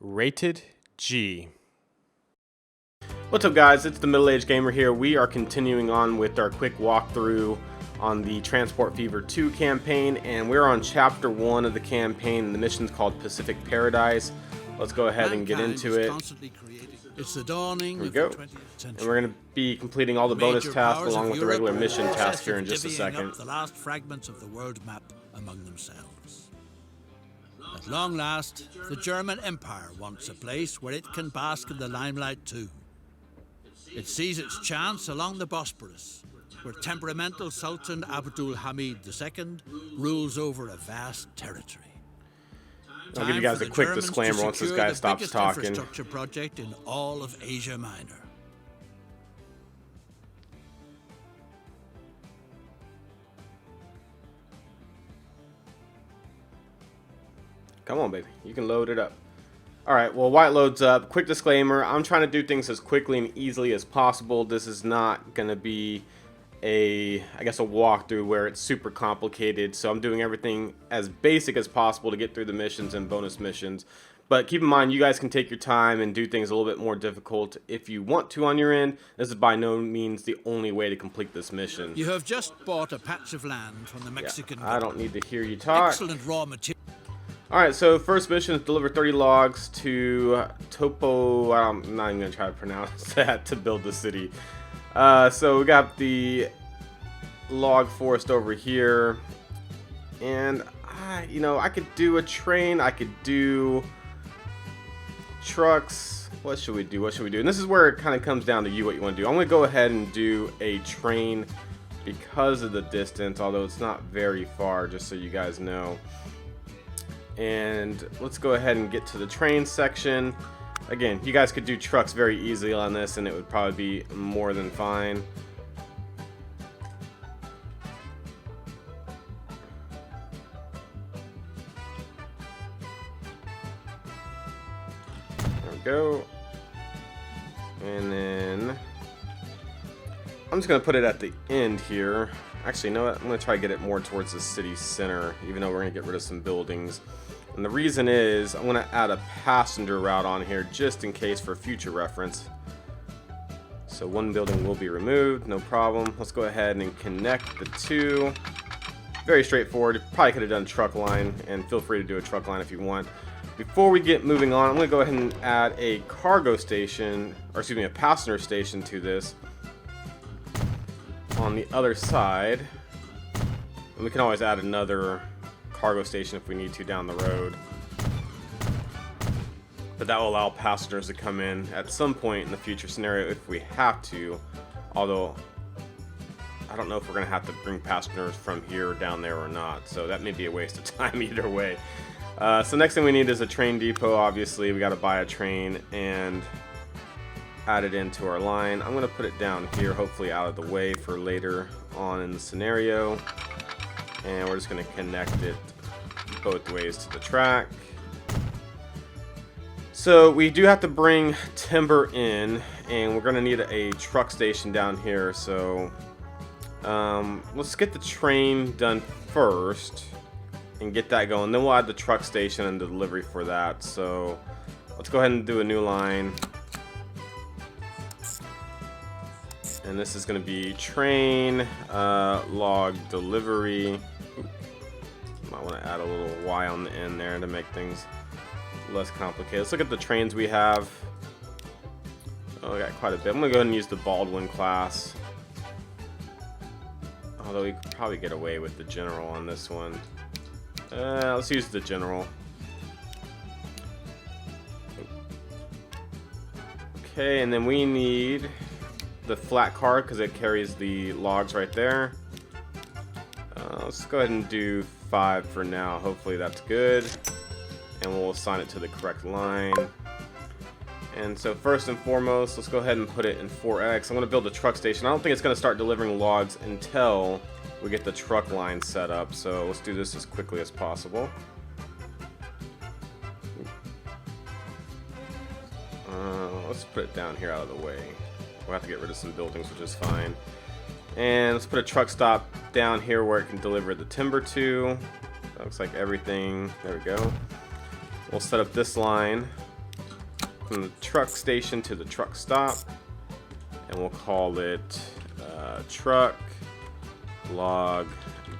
Rated G. What's up guys, it's the MiddleAgedGamer here. We are continuing on with our quick walkthrough on the Transport Fever 2 campaign, and we're on chapter 1 of the campaign, and the mission's called Pacific Paradise. Let's go ahead and get into it. It's the dawning Here we go. And we're going to be completing all the bonus tasks along with the regular mission tasks here in just a second. The last fragments of the world map among themselves. At long last, the German Empire wants a place where it can bask in the limelight too. It sees its chance along the Bosporus, where temperamental Sultan Abdul Hamid II rules over a vast territory. I'll give you guys a quick disclaimer once this guy stops talking. Infrastructure project in all of Asia Minor. Come on, baby. You can load it up. Alright, well, while it loads up, quick disclaimer, I'm trying to do things as quickly and easily as possible. This is not going to be a walkthrough where it's super complicated, so I'm doing everything as basic as possible to get through the missions and bonus missions. But keep in mind, you guys can take your time and do things a little bit more difficult if you want to on your end. This is by no means the only way to complete this mission. You have just bought a patch of land from the Mexican I don't need to hear you talk. Excellent raw material. Alright, so first mission is deliver 30 logs to Topo, I'm not even going to try to pronounce that, to build the city. So we got the log forest over here, and I could do a train, I could do trucks. What should we do? And this is where it kind of comes down to you, what you want to do. I'm going to go ahead and do a train because of the distance, although it's not very far, just so you guys know. And let's go ahead and get to the train section. Again, you guys could do trucks very easily on this, and it would probably be more than fine. There we go. And then I'm just going to put it at the end here. Actually, you know what? I'm going to try to get it more towards the city center, even though we're going to get rid of some buildings. And the reason is I'm going to add a passenger route on here just in case for future reference. So one building will be removed, no problem. Let's go ahead and connect the two. Very straightforward. Probably could have done truck line, and feel free to do a truck line if you want. Before we get moving on, I'm going to go ahead and add a cargo station, or excuse me, a passenger station to this on the other side. And we can always add another cargo station if we need to down the road, but that will allow passengers to come in at some point in the future scenario if we have to, although I don't know if we're gonna have to bring passengers from here down there or not, so that may be a waste of time either way. So next thing we need is a train depot. Obviously we got to buy a train and add it into our line. I'm gonna put it down here, hopefully out of the way for later on in the scenario. And we're just going to connect it both ways to the track. So we do have to bring timber in, and we're going to need a truck station down here. So let's get the train done first and get that going. Then we'll add the truck station and the delivery for that. So let's go ahead and do a new line. And this is going to be train log delivery. Might want to add a little Y on the end there to make things less complicated. Let's look at the trains we have. Oh, we got quite a bit. I'm going to go ahead and use the Baldwin class. Although we could probably get away with the general on this one. Let's use the general. Okay, and then we need the flat car because it carries the logs right there. Let's go ahead and do 5 for now. Hopefully that's good, and we'll assign it to the correct line. And so first and foremost, let's go ahead and put it in 4X. I'm going to build a truck station. I don't think it's going to start delivering logs until we get the truck line set up, so let's do this as quickly as possible. Let's put it down here out of the way. We'll have to get rid of some buildings, which is fine. And let's put a truck stop down here where it can deliver the timber to. That looks like everything. There we go. We'll set up this line from the truck station to the truck stop, and we'll call it truck log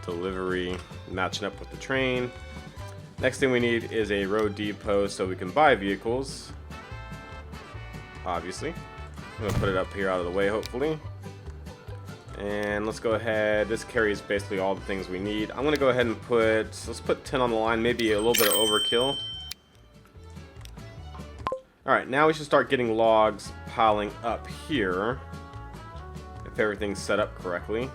delivery, matching up with the train. Next thing we need is a road depot so we can buy vehicles, obviously. I'm gonna put it up here out of the way, hopefully. And let's go ahead, this carries basically all the things we need. I'm gonna go ahead and let's put 10 on the line, maybe a little bit of overkill. Alright, now we should start getting logs piling up here, if everything's set up correctly.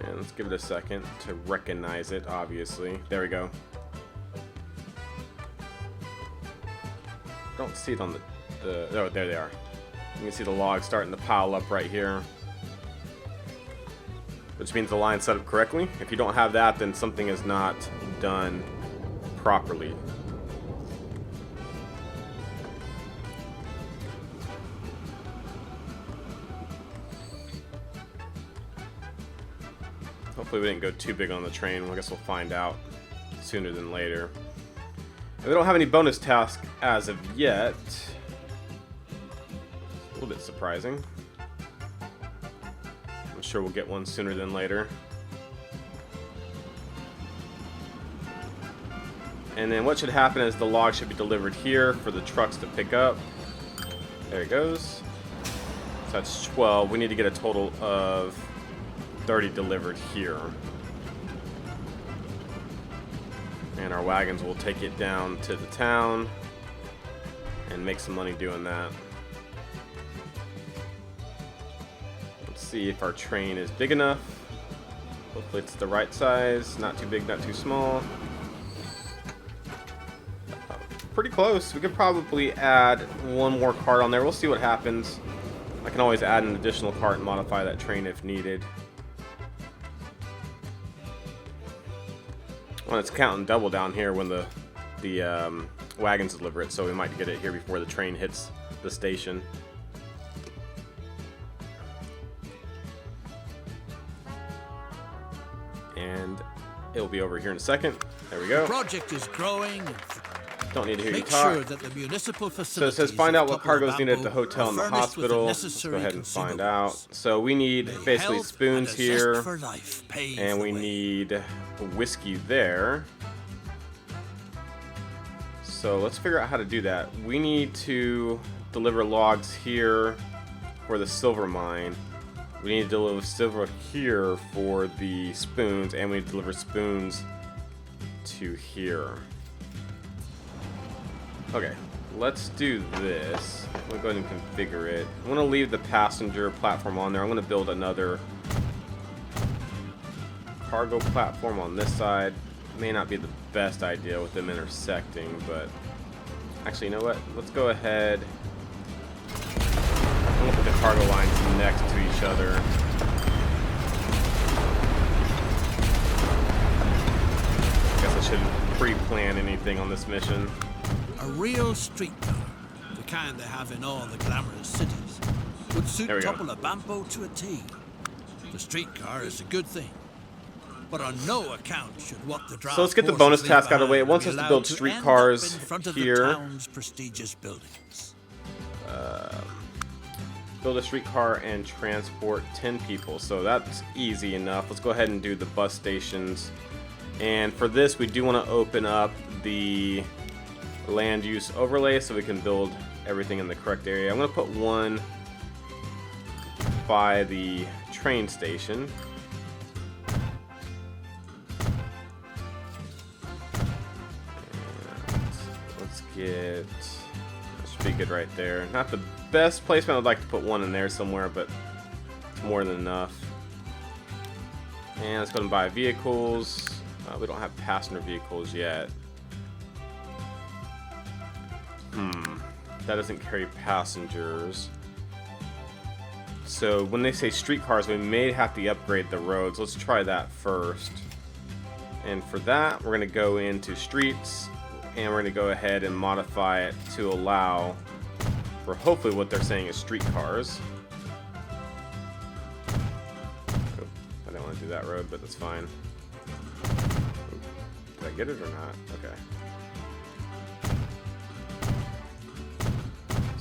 And let's give it a second to recognize it, obviously. There we go. Don't see it on oh, there they are. You can see the logs starting to pile up right here, which means the line's set up correctly. If you don't have that, then something is not done properly. Hopefully we didn't go too big on the train. I guess we'll find out sooner than later. And we don't have any bonus tasks as of yet. A little bit surprising. I'm sure we'll get one sooner than later. And then what should happen is the log should be delivered here for the trucks to pick up. There it goes. So that's 12. We need to get a total of 30 delivered here. And our wagons will take it down to the town and make some money doing that. Let's see if our train is big enough. Hopefully it's the right size, not too big, not too small. Pretty close. We could probably add one more cart on there. We'll see what happens. I can always add an additional cart and modify that train if needed. Well, it's counting double down here when the wagons deliver it, so we might get it here before the train hits the station. And it'll be over here in a second. There we go. The project is growing. Don't need to hear you Make talk. sure that the municipal So it facilities says find out of what cargo is Tupelo needed at the Bamboo hotel and the are furnished with the hospital. Let's go necessary ahead and find consumables. out. So we need May basically health spoons and a zest here, for life pave and the we way. need whiskey there. So let's figure out how to do that. We need to deliver logs here for the silver mine. We need to deliver silver here for the spoons, and we need to deliver spoons to here. Okay, let's do this. I'm gonna go ahead and configure it. I'm gonna leave the passenger platform on there. I'm gonna build another cargo platform on this side. May not be the best idea with them intersecting, but actually, you know what? Let's go ahead. I'm gonna put the cargo lines next to each other. Guess I shouldn't pre-plan anything on this mission. A real streetcar, the kind they have in all the glamorous cities, would suit There we go. Tupelo Bamboo to a T. The streetcar is a good thing, but on no account should what the draft So let's get the forces bonus leave task out of the way. It behind wants be us to allowed build end up streetcars in front of here. the town's prestigious buildings. Build a streetcar and transport 10 people. So that's easy enough. Let's go ahead and do the bus stations. And for this, we do want to open up the land use overlay so we can build everything in the correct area. I'm going to put one by the train station. And let's get, that should be good right there. Not the best placement. I'd like to put one in there somewhere, but it's more than enough. And let's go and buy vehicles. We don't have passenger vehicles yet. That doesn't carry passengers. So when they say streetcars, we may have to upgrade the roads. Let's try that first. And for that, we're going to go into streets, and we're going to go ahead and modify it to allow for hopefully what they're saying is streetcars. Oh, I didn't want to do that road, but that's fine. Did I get it or not? Okay.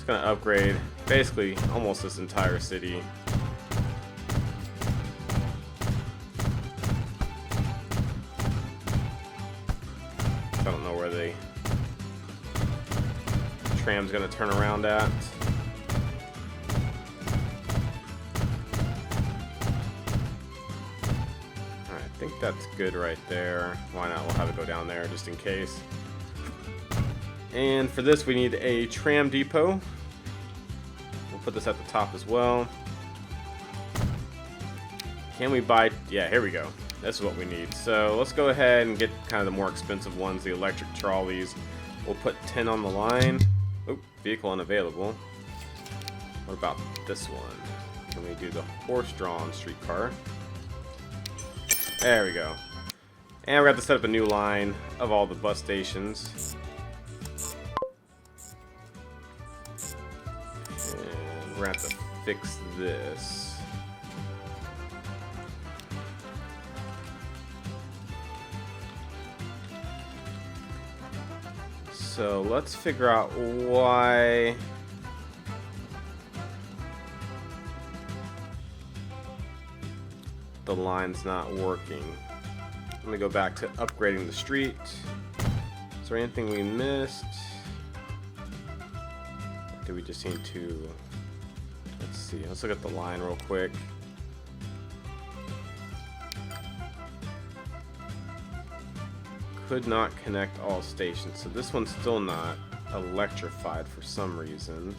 It's gonna upgrade basically almost this entire city. I don't know where the tram's gonna turn around at. Alright, I think that's good right there. Why not? We'll have it go down there just in case. And for this we need a tram depot. We'll put this at the top as well. Can we buy... yeah, here we go. This is what we need. So let's go ahead and get kind of the more expensive ones, the electric trolleys. We'll put 10 on the line. Oh, vehicle unavailable. What about this one? Can we do the horse-drawn streetcar? There we go. And we're going to have to set up a new line of all the bus stations. And we're going to have to fix this. So let's figure out why the line's not working. Let me go back to upgrading the street. Is there anything we missed? Or do we just need to... let's see. Let's look at the line real quick. Could not connect all stations. So this one's still not electrified for some reason.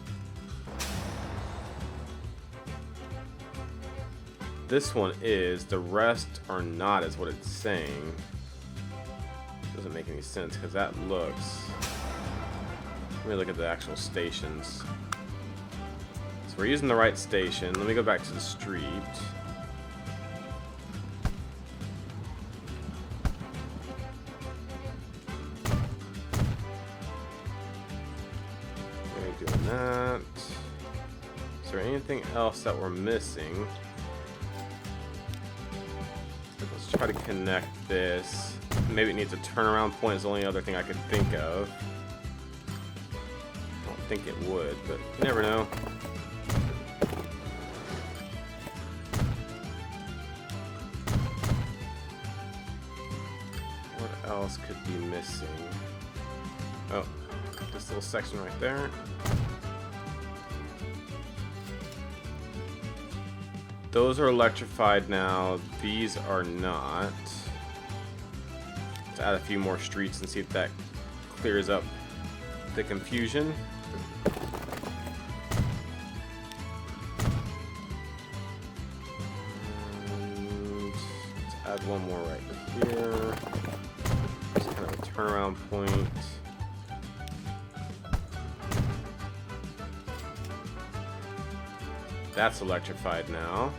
This one is. The rest are not, is what it's saying. Doesn't make any sense because that looks... let me look at the actual stations. So we're using the right station. Let me go back to the street. Doing that. Is there anything else that we're missing? Let's try to connect this. Maybe it needs a turnaround point is the only other thing I could think of. I don't think it would, but you never know. What else could be missing? Oh, this little section right there. Those are electrified now. These are not. Let's add a few more streets and see if that clears up the confusion. And let's add one more right here. Just kind of a turnaround point. That's electrified now.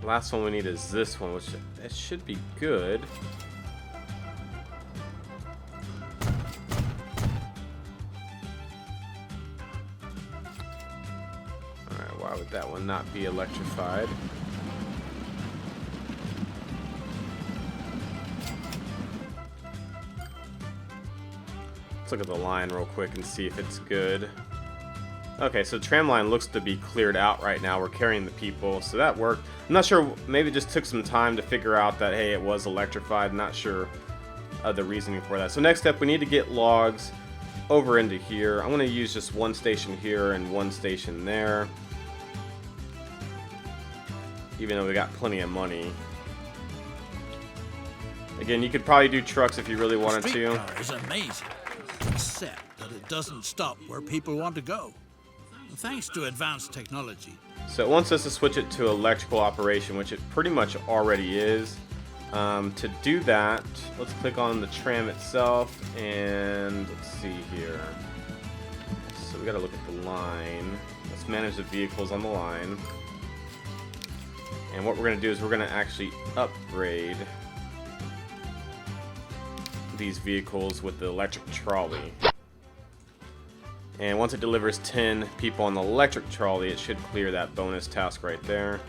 Last one we need is this one, which it should be good. Alright, why would that one not be electrified? Let's look at the line real quick and see if it's good. Okay, so tram line looks to be cleared out right now. We're carrying the people, so that worked. I'm not sure, maybe it just took some time to figure out that, hey, it was electrified. I'm not sure the reasoning for that. So next step, we need to get logs over into here. I'm going to use just one station here and one station there. Even though we got plenty of money. Again, you could probably do trucks if you really wanted to. Streetcar is amazing, except that it doesn't stop where people want to go. Thanks to advanced technology. So it wants us to switch it to electrical operation, which it pretty much already is. To do that, let's click on the tram itself, and let's see here. So we gotta look at the line. Let's manage the vehicles on the line. And what we're gonna do is we're gonna actually upgrade these vehicles with the electric trolley. And once it delivers 10 people on the electric trolley, it should clear that bonus task right there.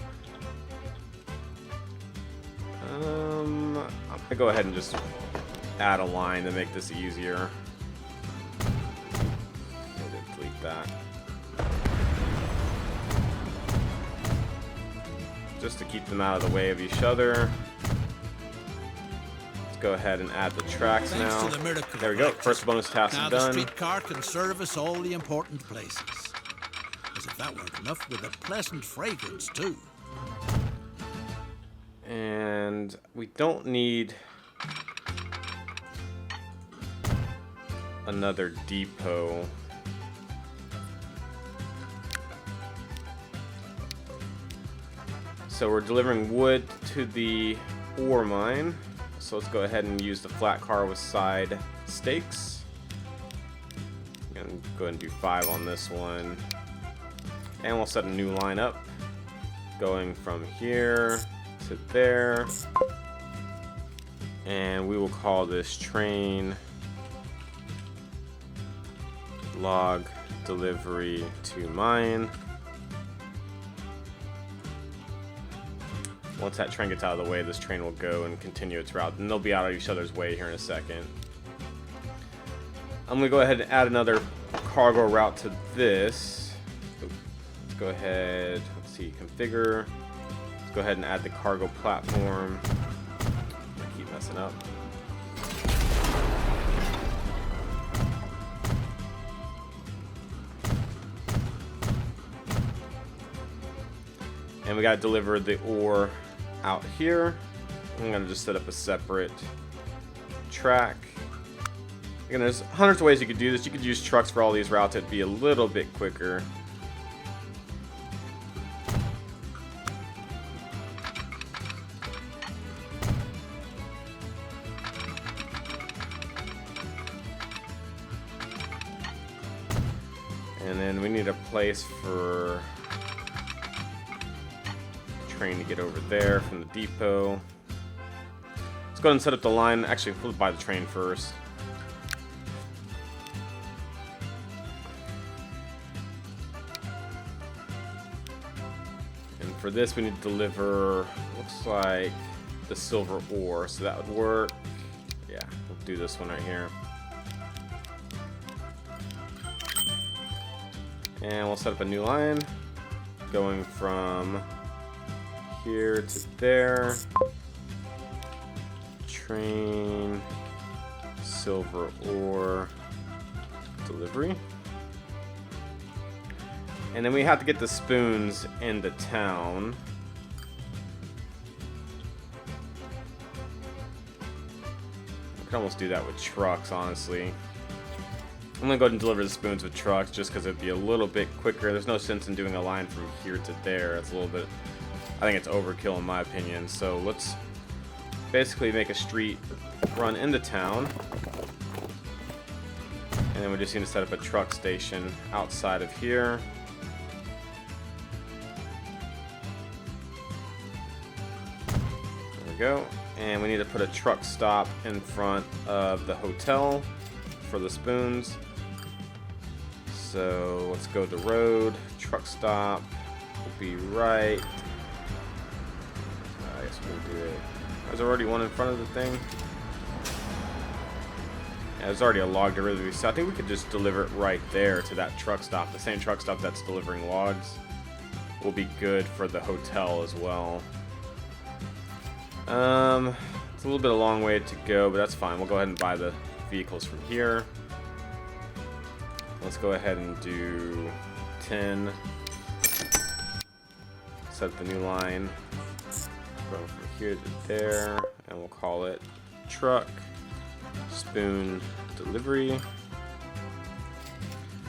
I'm gonna go ahead and just add a line to make this easier. Delete that. Just to keep them out of the way of each other. Let's go ahead and add the tracks now. There we go. First bonus task now done. The streetcar can service all the important places. As if that weren't enough, with a pleasant fragrance too. And we don't need another depot. So we're delivering wood to the ore mine. So let's go ahead and use the flat car with side stakes. And go ahead and do 5 on this one. And we'll set a new line up. Going from here to there. And we will call this train log delivery to mine. Once that train gets out of the way, this train will go and continue its route, and they'll be out of each other's way here in a second. I'm gonna go ahead and add another cargo route to this. Let's go ahead, let's see, configure. Let's go ahead and add the cargo platform. I keep messing up. And we gotta deliver the ore out here. I'm gonna just set up a separate track. Again, there's hundreds of ways you could do this. You could use trucks for all these routes. It'd be a little bit quicker. And then we need a place for train to get over there from the depot. Let's go ahead and set up the line. Actually, we'll buy the train first. And for this, we need to deliver, looks like, the silver ore. So that would work. Yeah, we'll do this one right here. And we'll set up a new line going from here to there. Train silver ore delivery. And then we have to get the spoons into town. I could almost do that with trucks, honestly. I'm gonna go ahead and deliver the spoons with trucks just because it'd be a little bit quicker. There's no sense in doing a line from here to there. It's a little bit, I think it's overkill in my opinion. So let's basically make a street run into town. And then we just need to set up a truck station outside of here. There we go. And we need to put a truck stop in front of the hotel for the spoons. So let's go to road. Truck stop will be right. I guess we'll do it. There's already one in front of the thing. Yeah, there's already a log delivery, so I think we could just deliver it right there to that truck stop. The same truck stop that's delivering logs will be good for the hotel as well. It's a little bit a long way to go, but that's fine. We'll go ahead and buy the vehicles from here. Let's go ahead and do 10. Set the new line. Go from here to there, and we'll call it truck spoon delivery.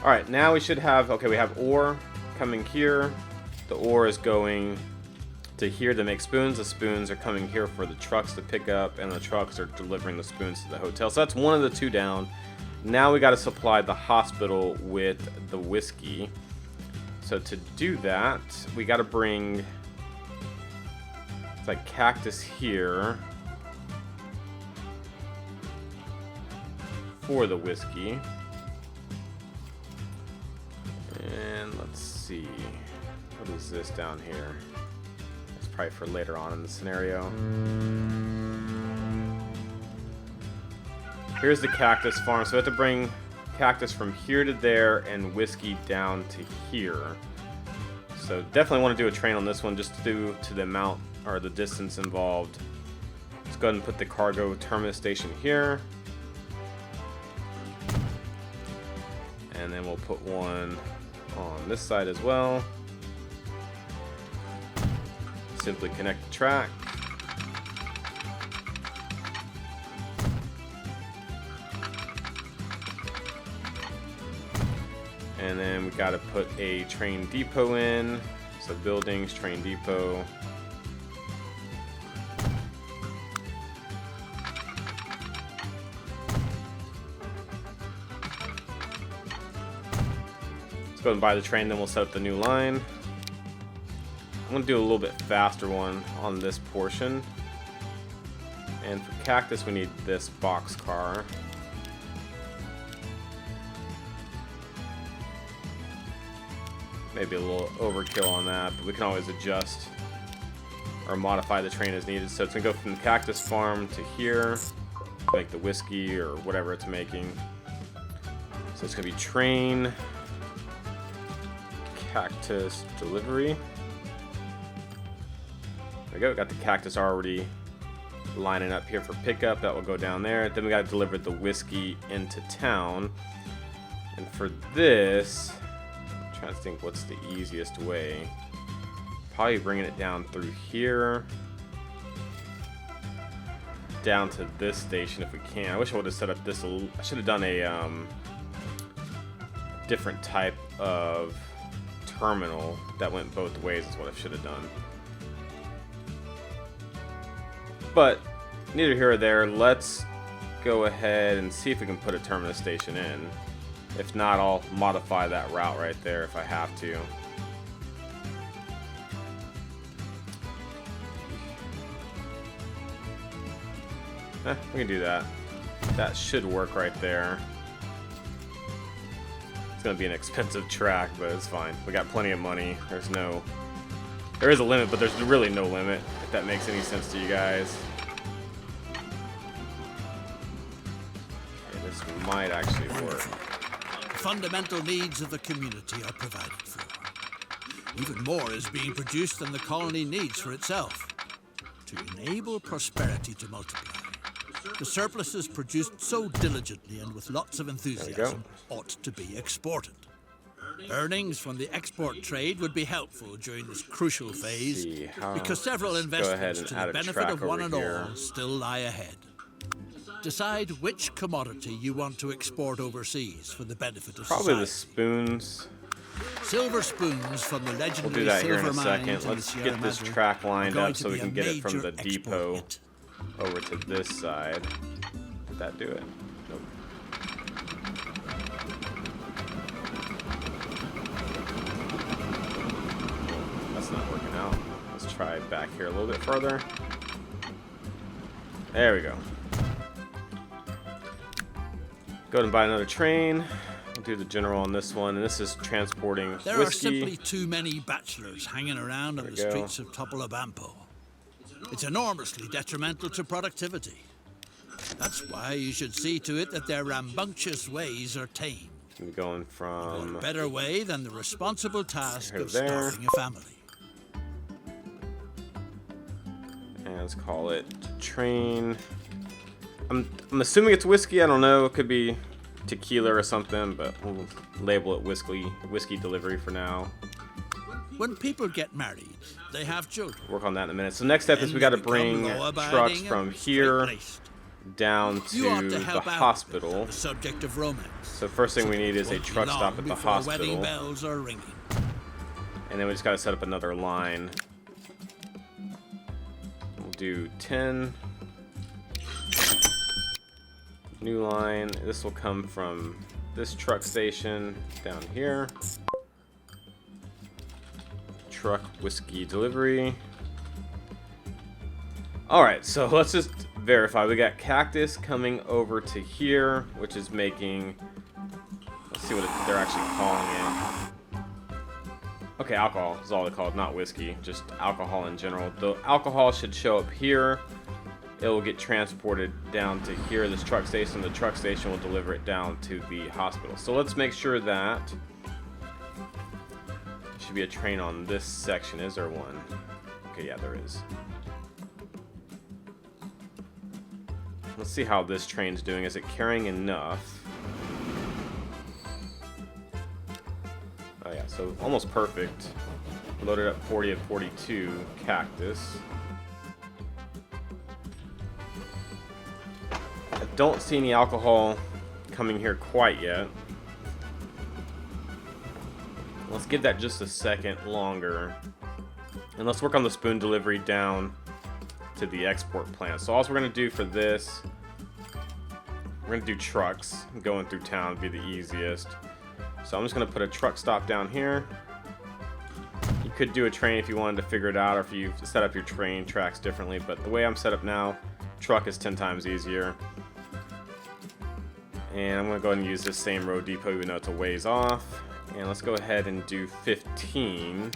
All right, now we should have, okay, we have ore coming here. The ore is going to here to make spoons. The spoons are coming here for the trucks to pick up, and the trucks are delivering the spoons to the hotel. So that's one of the two down. Now we got to supply the hospital with the whiskey. So to do that, we got to bring, it's like cactus here for the whiskey. And let's see, what is this down here? It's probably for later on in the scenario. Here's the cactus farm, so we have to bring Cactus from here to there and Whiskey down to here. So definitely want to do a train on this one just due to the amount or the distance involved. Let's go ahead and put the cargo terminus station here. And then we'll put one on this side as well. Simply connect the track. And then we got to put a train depot in. So buildings, train depot. Let's go and buy the train, then we'll set up the new line. I'm going to do a little bit faster one on this portion. And for Cactus, we need this boxcar. Maybe a little overkill on that, but we can always adjust or modify the train as needed. So it's going to go from the Cactus farm to here, make the whiskey or whatever it's making. So it's going to be train, Cactus delivery. There we go, we got the Cactus already lining up here for pickup. That will go down there. Then we got to deliver the whiskey into town. And for this, I'm trying to think what's the easiest way. Probably bringing it down through here. Down to this station if we can. I wish I would have set up this. I should have done a different type of terminal that went both ways is what I should have done. But neither here or there. Let's go ahead and see if we can put a terminus station in. If not, I'll modify that route right there if I have to. We can do that. That should work right there. It's gonna be an expensive track, but it's fine. We got plenty of money. There is a limit, but there's really no limit, if that makes any sense to you guys. Okay, this might actually work. The fundamental needs of the community are provided for. Even more is being produced than the colony needs for itself. To enable prosperity to multiply, the surpluses produced so diligently and with lots of enthusiasm ought to be exported. Earnings from the export trade would be helpful during this crucial phase because several investments to the benefit of one and all still lie ahead. Decide which commodity you want to export overseas for the benefit of probably society. The spoons. Silver spoons from the legendary We'll do that here in a silver second. mines Let's in the get Sierra this Madre track lined are going up to so we be can a get it from major the export depot hit. over to this side. Did that do it? Nope. That's not working out. Let's try back here a little bit further. There we go. Go ahead and buy another train. We'll do the general on this one, and this is transporting There whiskey. are simply too many bachelors hanging around on the streets of Topolobampo. It's enormously detrimental to productivity. That's why you should see to it that their rambunctious ways are tamed. I'm going from What better way than the responsible task here of to there. starting a family? And let's call it train. I'm assuming it's whiskey. I don't know. It could be tequila or something, but we'll label it whiskey delivery for now. When people get married, they have children. Work on that in a minute. So next step is we got to bring trucks from here down to the hospital. The subject of romance. So first thing we need is a truck stop at the hospital. Wedding bells are ringing. And then we just got to set up another line. We'll do 10. New line. This will come from this truck station down here. Truck whiskey delivery. Alright, so let's just verify. We got Cactus coming over to here, which is making... Let's see what they're actually calling it. Okay, alcohol is all they call it, not whiskey. Just alcohol in general. The alcohol should show up here. it will get transported down to here, this truck station. The truck station will deliver it down to the hospital. So let's make sure that there should be a train on this section. Is there one? Okay, yeah, there is. Let's see how this train's doing. Is it carrying enough? Oh yeah, so almost perfect. Loaded up 40 of 42 cactus. I don't see any alcohol coming here quite yet. Let's give that just a second longer. And let's work on the spoon delivery down to the export plant. So all we're going to do for this, we're going to do trucks. Going through town would be the easiest. So I'm just going to put a truck stop down here. You could do a train if you wanted to figure it out, or if you set up your train tracks differently, but the way I'm set up now, truck is 10 times easier. And I'm going to go ahead and use this same road depot even though it's a ways off. And let's go ahead and do 15.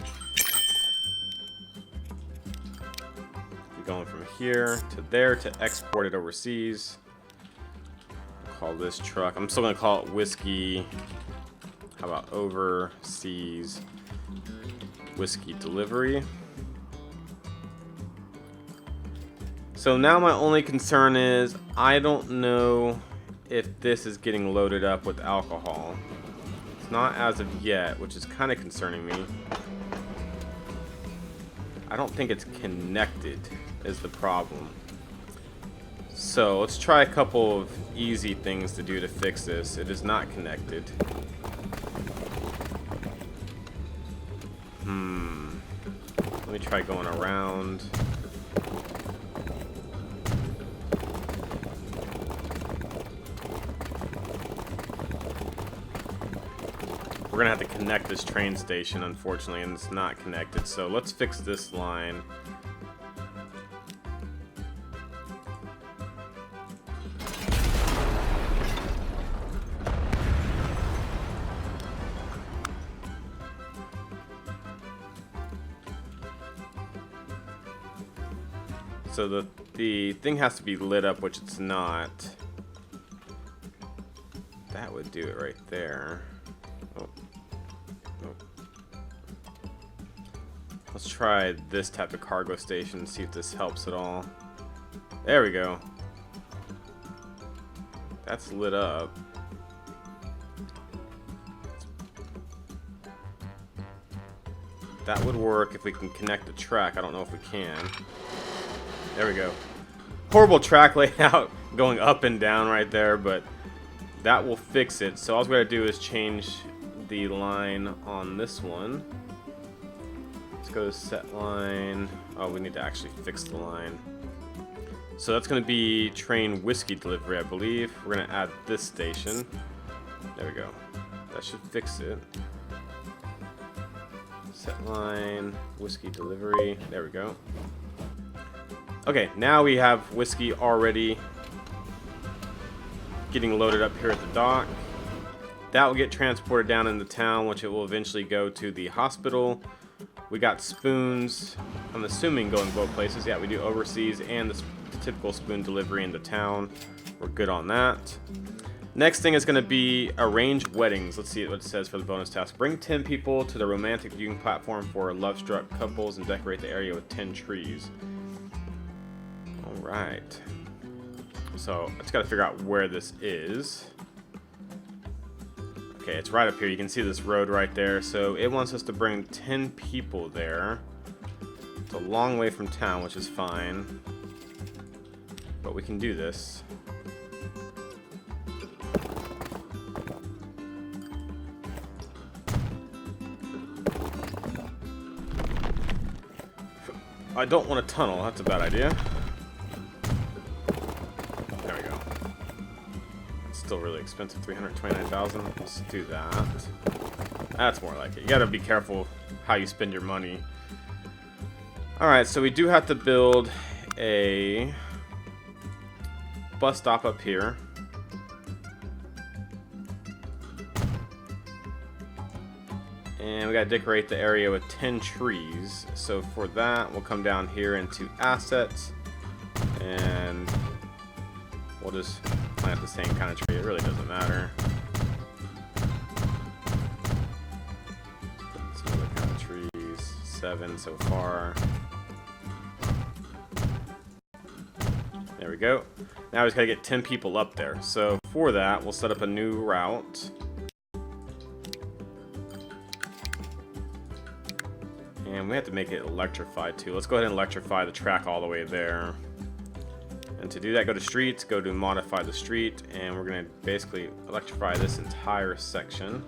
Going from here to there to export it overseas. I'll call this truck. I'm still going to call it whiskey. How about overseas whiskey delivery? So now my only concern is I don't know if this is getting loaded up with alcohol. It's not as of yet, which is kind of concerning me. I don't think it's connected is the problem. So let's try a couple of easy things to do to fix this. It is not connected. Let me try going around. We're gonna have to connect this train station, unfortunately, and it's not connected. So let's fix this line. So the thing has to be lit up, which it's not. That would do it right there. Oh. Nope. Let's try this type of cargo station and see if this helps at all. There we go. That's lit up. That would work if we can connect the track. I don't know if we can. There we go. Horrible track layout going up and down right there, but that will fix it. So all we gotta do is change the line on this one. Let's go to set line. Oh, we need to actually fix the line. So that's gonna be train whiskey delivery, I believe. We're gonna add this station. There we go. That should fix it. Set line, whiskey delivery. There we go. Okay, now we have whiskey already getting loaded up here at the dock. That will get transported down into town, which it will eventually go to the hospital. We got spoons, I'm assuming going both places. Yeah, we do overseas and the typical spoon delivery into town. We're good on that. Next thing is going to be arrange weddings. Let's see what it says for the bonus task. Bring 10 people to the romantic viewing platform for love-struck couples and decorate the area with 10 trees. Alright. So, I just got to figure out where this is. Okay, it's right up here. You can see this road right there. So, it wants us to bring 10 people there. It's a long way from town, which is fine. But we can do this. I don't want a tunnel. That's a bad idea. There we go. It's still really expensive. 329,000. Let's do that. That's more like it. You gotta be careful how you spend your money. Alright, so we do have to build a bus stop up here. And we gotta decorate the area with 10 trees. So for that, we'll come down here into assets And we'll just plant the same kind of tree. It really doesn't matter. Some other kind of trees. 7 so far. There we go. Now we just gotta get 10 people up there. So for that, we'll set up a new route. And we have to make it electrified too. Let's go ahead and electrify the track all the way there. And to do that, go to streets, go to modify the street, and we're gonna basically electrify this entire section.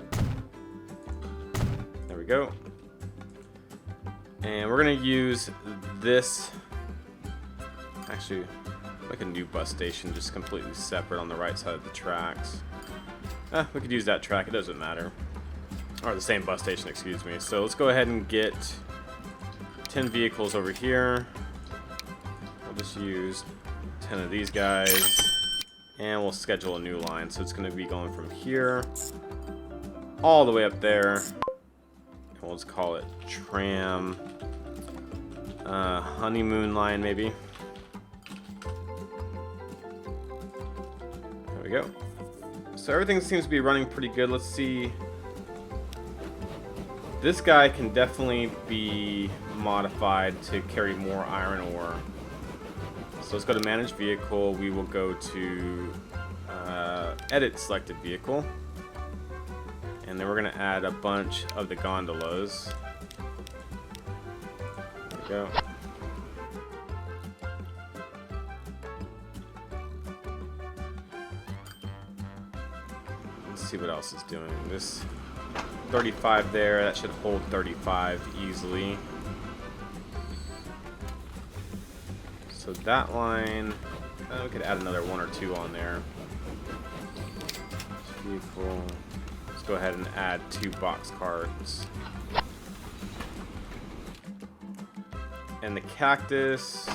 There we go. And we're gonna use this, actually, like a new bus station, just completely separate on the right side of the tracks. We could use that track, it doesn't matter. Or the same bus station, excuse me. So let's go ahead and get 10 vehicles over here. We'll just use 10 of these guys. And we'll schedule a new line. So it's going to be going from here all the way up there. And we'll just call it Tram Honeymoon Line, maybe. There we go. So everything seems to be running pretty good. Let's see. This guy can definitely be modified to carry more iron ore. So let's go to manage vehicle. We will go to edit selected vehicle. And then we're going to add a bunch of the gondolas. There we go. Let's see what else is doing. This 35 there, that should hold 35 easily. So that line, we could add another 1 or 2 on there. Vehicle. Let's go ahead and add 2 box carts. And the cactus,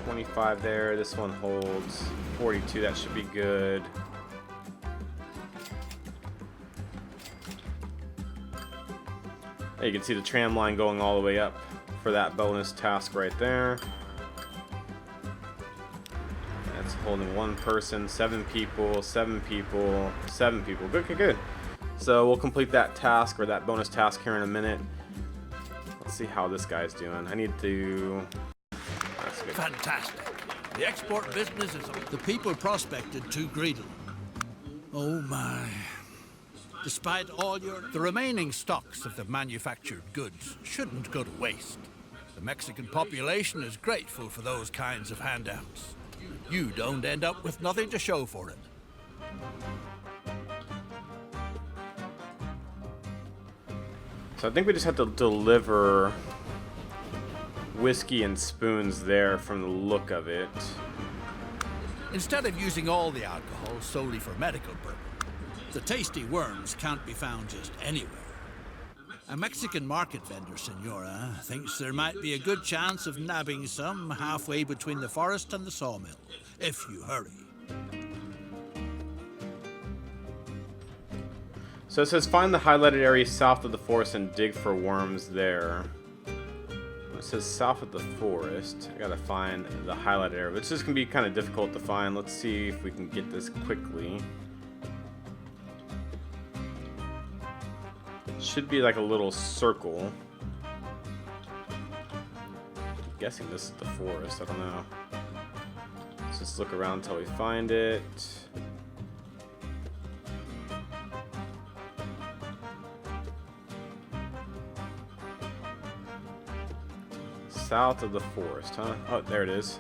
25 there. This one holds 42. That should be good. You can see the tram line going all the way up for that bonus task right there. That's holding 1 person, 7 people, 7 people, 7 people. Good, good, good. So we'll complete that task or that bonus task here in a minute. Let's see how this guy's doing. I need to... That's good. Fantastic. The export business is... The people prospected too greedily. Oh my... Despite all the remaining stocks of the manufactured goods shouldn't go to waste. The Mexican population is grateful for those kinds of handouts. You don't end up with nothing to show for it. So I think we just have to deliver whiskey and spoons there from the look of it. Instead of using all the alcohol solely for medical purposes, the tasty worms can't be found just anywhere. A Mexican market vendor, Senora, thinks there might be a good chance of nabbing some halfway between the forest and the sawmill, if you hurry. So it says find the highlighted area south of the forest and dig for worms there. It says south of the forest. I gotta find the highlighted area, which is gonna be kind of difficult to find. Let's see if we can get this quickly. Should be like a little circle. I'm guessing this is the forest. I don't know. Let's just look around until we find it. South of the forest, huh? Oh, there it is.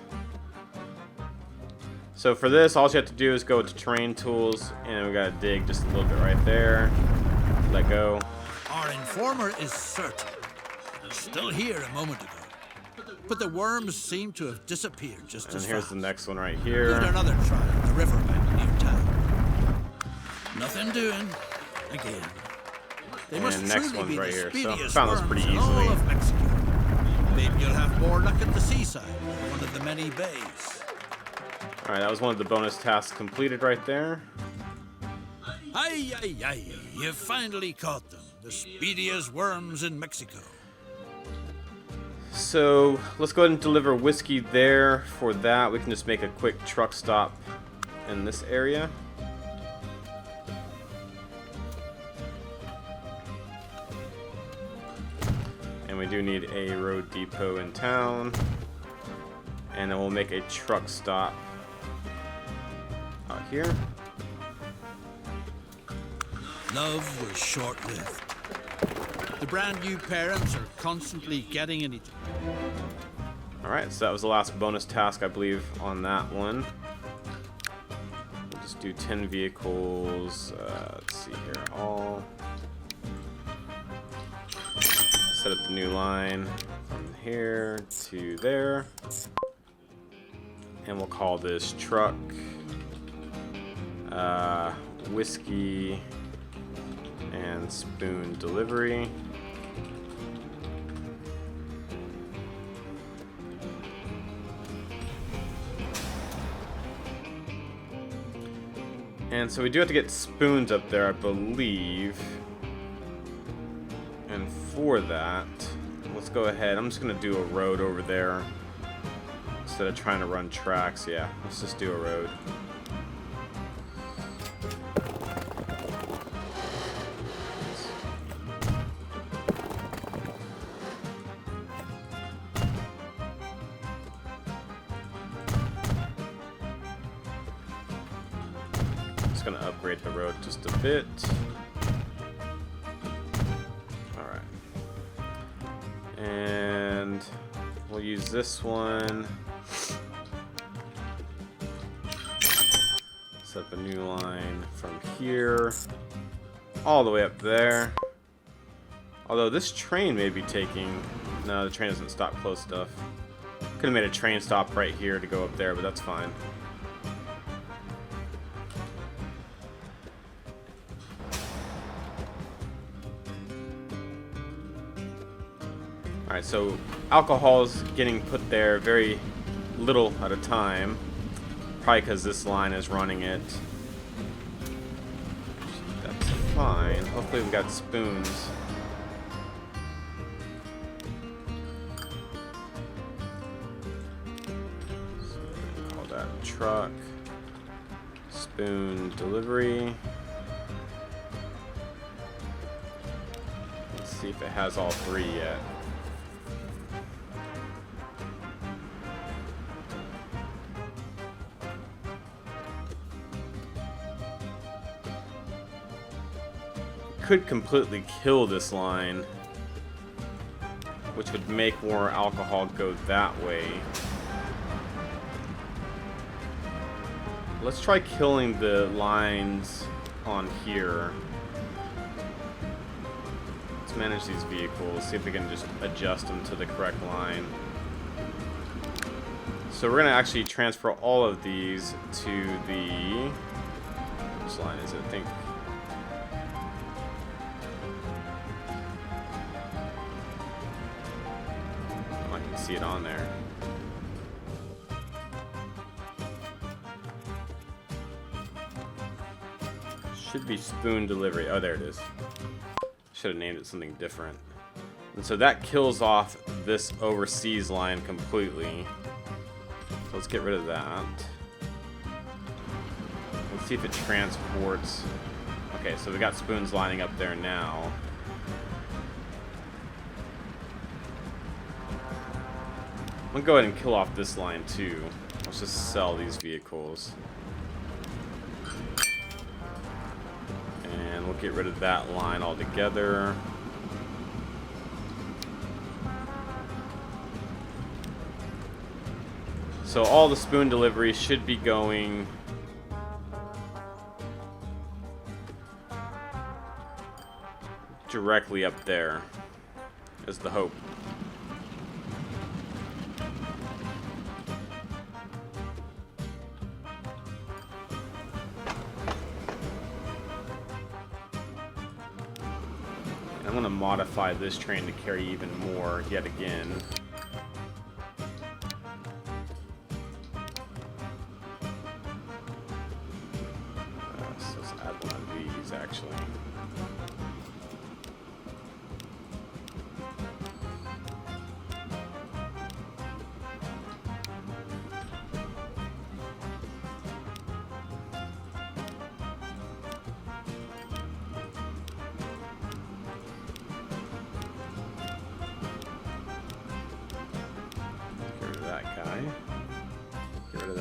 So for this, all you have to do is go to terrain tools, and we gotta dig just a little bit right there. Let go. Our informer is certain. Still here a moment ago. But the worms seem to have disappeared just as fast. And here's the next one right here. Give it another try on the riverbank near town. Nothing doing. Again. They must And next truly one's be right the here. So speediest found this worms pretty in all easily. of Mexico. Maybe you'll have more luck at the seaside, one of the many bays. Alright, that was one of the bonus tasks completed right there. Ay, ay, ay. You've finally caught them. The speediest worms in Mexico. so let's go ahead and deliver whiskey there. For that, we can just make a quick truck stop in this area. And we do need a road depot in town. And then we'll make a truck stop out here. Love was short-lived. The brand new parents are constantly getting in each other. Alright, so that was the last bonus task, I believe, on that one. We'll just do 10 vehicles. Let's see here. All. Set up the new line from here to there. And we'll call this truck whiskey and spoon delivery. And so we do have to get spoons up there, I believe. And for that, let's go ahead. I'm just going to do a road over there. Instead of trying to run tracks, yeah, let's just do a road. Just gonna upgrade the road just a bit. Alright. And we'll use this one. Set up a new line from here all the way up there. Although this train may be taking... No, the train doesn't stop close enough. Could have made a train stop right here to go up there, but that's fine. Alright, so alcohol is getting put there very little at a time. Probably because this line is running it. That's fine. Hopefully we've got spoons. So we're gonna call that truck. Spoon delivery. Let's see if it has all three yet. Could completely kill this line, which would make more alcohol go that way. Let's try killing the lines on here. Let's manage these vehicles, see if we can just adjust them to the correct line. So we're gonna actually transfer all of these to the... Which line is it? I think... see it on there. Should be spoon delivery. Oh, there it is. Should have named it something different. And so that kills off this overseas line completely. So let's get rid of that. Let's see if it transports. Okay, so we got spoons lining up there now. I'm gonna go ahead and kill off this line too. Let's just sell these vehicles. And we'll get rid of that line altogether. So all the spoon deliveries should be going directly up there, is the hope. I'm going to modify this train to carry even more yet again. So let's add one of these actually.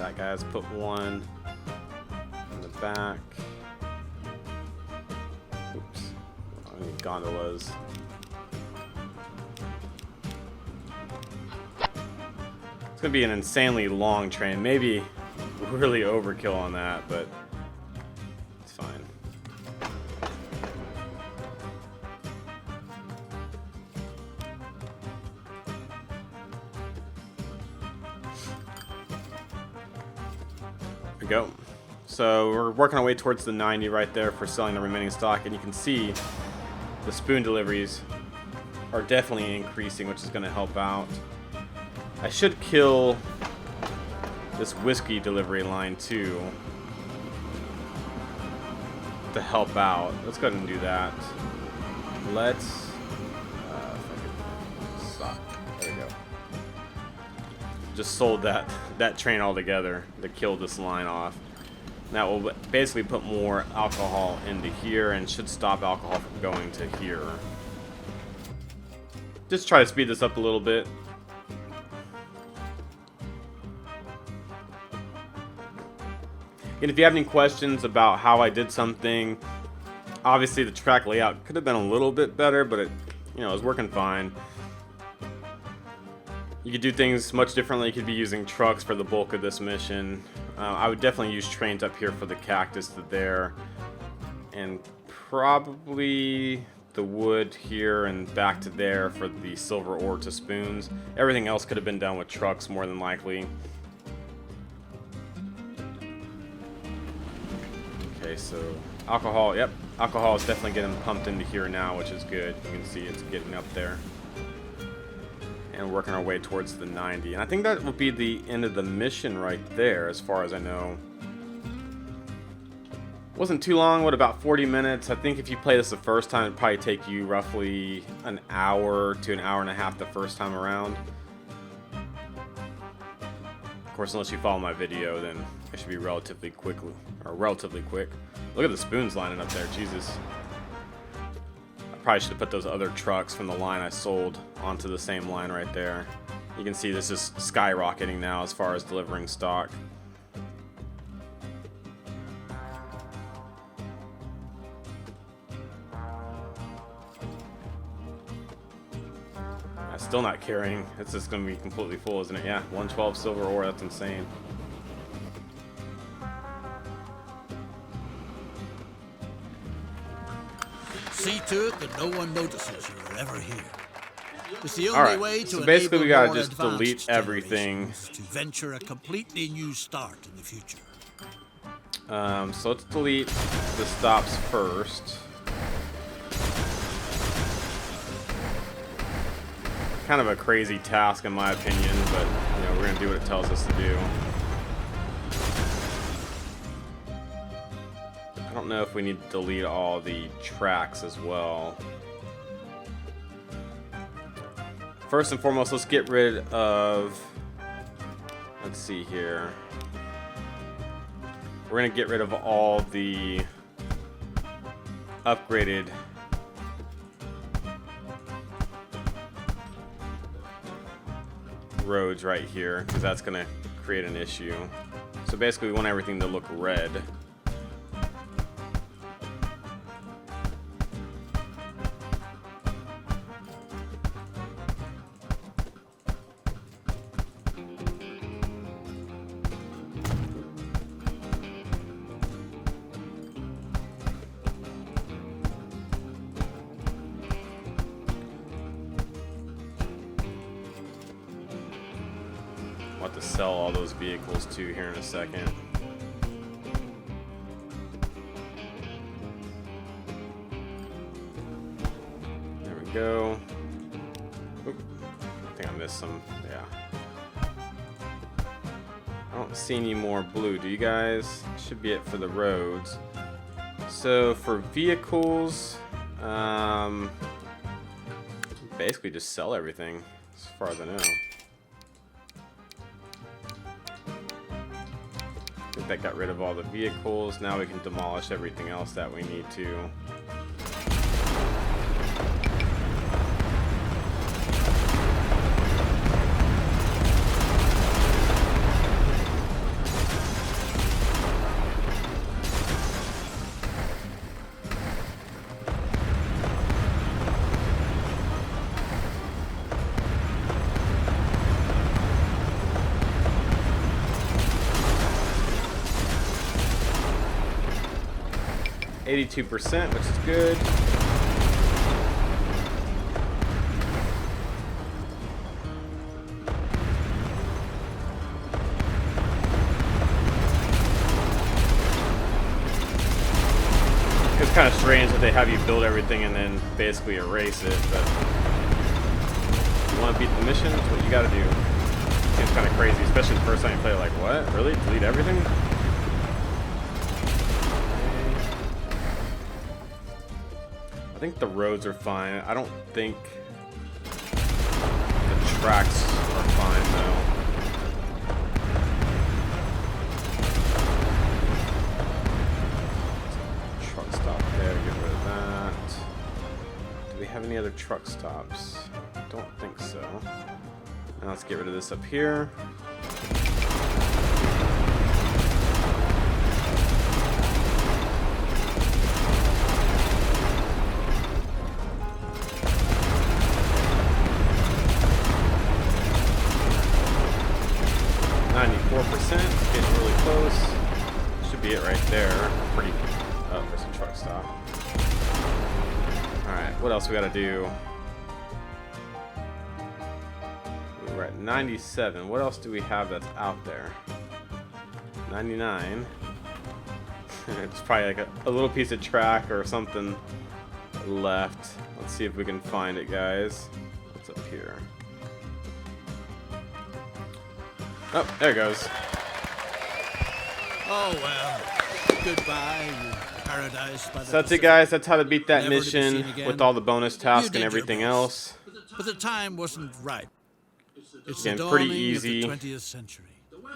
that, guys. Put one in the back. Oops. I need gondolas. It's gonna be an insanely long train. Maybe really overkill on that, but it's fine. There we go. So we're working our way towards the 90 right there for selling the remaining stock, and you can see the spoon deliveries are definitely increasing, which is going to help out. I should kill this whiskey delivery line too to help out. Let's go ahead and do that. Let's stop. There we go. Just sold that train altogether to kill this line off. That will basically put more alcohol into here and should stop alcohol from going to here. Just try to speed this up a little bit. And if you have any questions about how I did something, obviously the track layout could have been a little bit better, but it, you know, it was working fine. You could do things much differently. You could be using trucks for the bulk of this mission. I would definitely use trains up here for the cactus to there, and probably the wood here and back to there for the silver ore to spoons. Everything else could have been done with trucks more than likely. Okay, so alcohol, yep, alcohol is definitely getting pumped into here now, which is good. You can see it's getting up there. And working our way towards the 90. And I think that will be the end of the mission right there, as far as I know. Wasn't too long, what, about 40 minutes? I think if you play this the first time, it'd probably take you roughly an hour to an hour and a half the first time around. Of course, unless you follow my video, then it should be relatively quick. Look at the spoons lining up there, Jesus. Probably should have put those other trucks from the line I sold onto the same line right there. You can see this is skyrocketing now as far as delivering stock. I'm still not carrying. It's just going to be completely full, isn't it? Yeah, 112 silver ore. That's insane. See to it that no one notices you are ever here. It's the only way to so basically we gotta gotta just delete everything. To venture a completely new start in the future. So let's delete the stops first. Kind of a crazy task in my opinion, but you know, we're gonna do what it tells us to do. I don't know if we need to delete all the tracks as well. First and foremost, let's get rid of, let's see here. We're gonna get rid of all the upgraded roads right here, because that's gonna create an issue. So basically we want everything to look red. To sell all those vehicles too here in a second. There we go. Oop. I think I missed some. Yeah. I don't see any more blue. Do you guys? Should be it for the roads. So for vehicles, basically just sell everything as far as I know. I think that got rid of all the vehicles. Now we can demolish everything else that we need to. 82%, which is good. It's kind of strange that they have you build everything and then basically erase it, but you want to beat the mission, that's what you gotta do. Seems kind of crazy, especially the first time you play, like, what? Really? Delete everything? I think the roads are fine. I don't think the tracks are fine, though. Truck stop there, get rid of that. Do we have any other truck stops? I don't think so. Now let's get rid of this up here. Getting really close. Should be it right there. Pretty. Oh, there's a truck stop. Alright, what else we gotta do? We're at 97. What else do we have that's out there? 99. It's probably like a little piece of track or something left. Let's see if we can find it, guys. What's up here? Oh, there it goes. Oh well, goodbye, you paradise. So that's it, guys. That's how to beat that mission with all the bonus tasks and everything else. But the time wasn't right. It's Again, the pretty dawning easy. of the 20th century.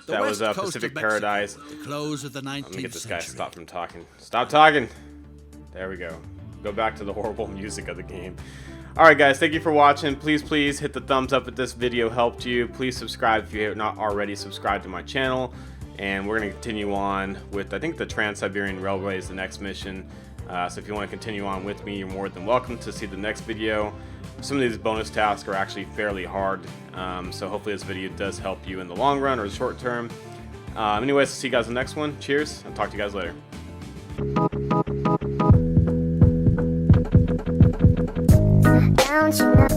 That was Pacific Paradise. The close of the 19th Let me get this guy to century. stop from talking. Stop talking. There we go. Go back to the horrible music of the game. Alright guys, thank you for watching. Please hit the thumbs up if this video helped you. Please subscribe if you have not already subscribed to my channel. And we're going to continue on with, I think, the Trans-Siberian Railway is the next mission. So if you want to continue on with me, you're more than welcome to see the next video. Some of these bonus tasks are actually fairly hard. So hopefully this video does help you in the long run or the short term. Anyways, see you guys in the next one. Cheers. I'll talk to you guys later. Don't you know?